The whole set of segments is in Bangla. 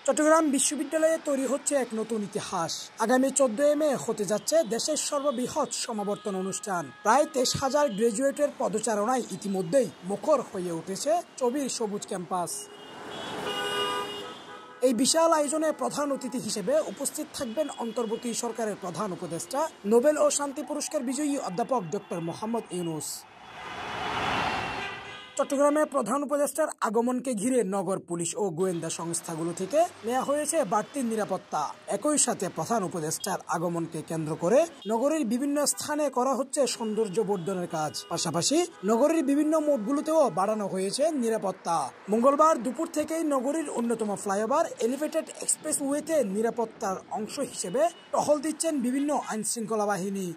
চট্টগ্রাম বিশ্ববিদ্যালয়ে তৈরি হচ্ছে এক নতুন ইতিহাস। আগামী 14 মে হতে যাচ্ছে দেশের সর্ববৃহৎ সমাবর্তন অনুষ্ঠান। প্রায় 23,000 গ্রাজুয়েটের পদচারণায় ইতিমধ্যেই মুখর হয়ে উঠেছে চবির সবুজ ক্যাম্পাস। এই বিশাল আয়োজনে প্রধান অতিথি হিসেবে উপস্থিত থাকবেন অন্তর্বর্তী সরকারের প্রধান উপদেষ্টা, নোবেল ও শান্তি পুরস্কার বিজয়ী অধ্যাপক ডক্টর মোহাম্মদ ইউনূস। চট্টগ্রামে প্রধান উপদেষ্টার আগমনকে ঘিরে নগর পুলিশ ও গোয়েন্দা সংস্থাগুলো থেকে নেওয়া হয়েছে বাড়তি নিরাপত্তা। একই সাথে প্রধান উপদেষ্টার আগমনকে কেন্দ্র করে নগরীর বিভিন্ন স্থানে করা হচ্ছে সৌন্দর্য বর্ধনের কাজ। পাশাপাশি নগরীর বিভিন্ন মোড়গুলোতেও বাড়ানো হয়েছে নিরাপত্তা। মঙ্গলবার দুপুর থেকেই নগরীর অন্যতম ফ্লাইওভার এলিভেটেড এক্সপ্রেসওয়েতে নিরাপত্তার অংশ হিসেবে টহল দিচ্ছেন বিভিন্ন আইন শৃঙ্খলা বাহিনী।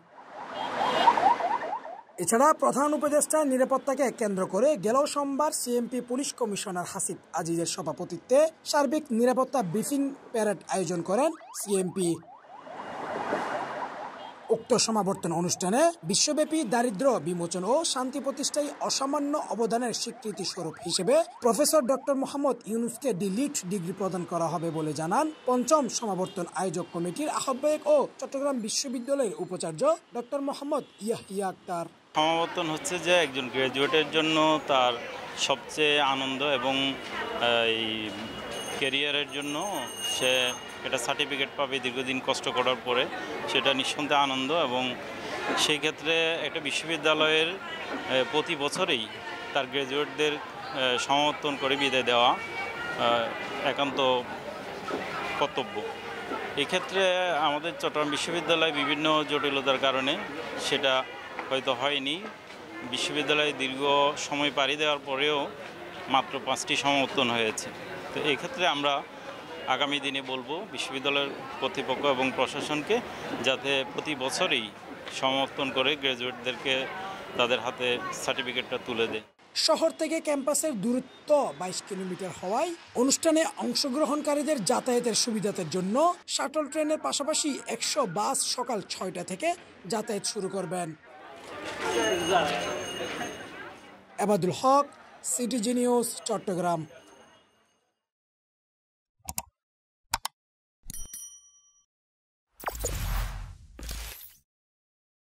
এছাড়া প্রধান উপদেষ্টার নিরাপত্তাকে কেন্দ্র করে গেল সোমবার সিএমপি পুলিশ কমিশনার হাসিব আজিজের সভাপতিত্বে সার্বিক নিরাপত্তা ব্রিফিং প্যারেড আয়োজন করেন সিএমপি। উক্ত সমাবর্তন অনুষ্ঠানে বিশ্বব্যাপী দারিদ্র্য বিমোচন ও শান্তি প্রতিষ্ঠায় অসামান্য অবদানের স্বীকৃতি স্বরূপ হিসেবে প্রফেসর ডক্টর মোহাম্মদ ইউনূসকে ডিলিট ডিগ্রি প্রদান করা হবে বলে জানান পঞ্চম সমাবর্তন আয়োজক কমিটির আহ্বায়ক ও চট্টগ্রাম বিশ্ববিদ্যালয়ের উপাচার্য ডক্টর মোহাম্মদ ইয়াহিয়া আক্তার। সমাবর্তন হচ্ছে যে একজন গ্র্যাজুয়েটের জন্য তার সবচেয়ে আনন্দ এবং এই ক্যারিয়ারের জন্য সে একটা সার্টিফিকেট পাবে দীর্ঘদিন কষ্ট করার পরে, সেটা নিঃসন্দেহে আনন্দ। এবং সেই ক্ষেত্রে একটা বিশ্ববিদ্যালয়ের প্রতি বছরেই তার গ্র্যাজুয়েটদের সমাবর্তন করে বিদায় দেওয়া একান্ত কর্তব্য। এক্ষেত্রে আমাদের চট্টগ্রাম বিশ্ববিদ্যালয় বিভিন্ন জটিলতার কারণে সেটা হয়তো হয়নি। বিশ্ববিদ্যালয়ে দীর্ঘ সময় পাড়ি দেওয়ার পরেও মাত্র 5টি সমাবর্তন হয়েছে। তো এক্ষেত্রে আমরা আগামী দিনে বলবো বিশ্ববিদ্যালয়ের কর্তৃপক্ষ এবং প্রশাসনকে যাতে প্রতি বছরই সমাবর্তন করে গ্র্যাজুয়েটদেরকে তাদের হাতে সার্টিফিকেটটা তুলে দেয়। শহর থেকে ক্যাম্পাসের দূরত্ব 22 কিলোমিটার হওয়ায় অনুষ্ঠানে অংশগ্রহণকারীদের যাতায়াতের সুবিধার জন্য শাটল ট্রেনের পাশাপাশি 100 বাস সকাল 6টা থেকে যাতায়াত শুরু করবেন। আবাদুল হক, সিটিজি নিউজ, চট্টগ্রাম।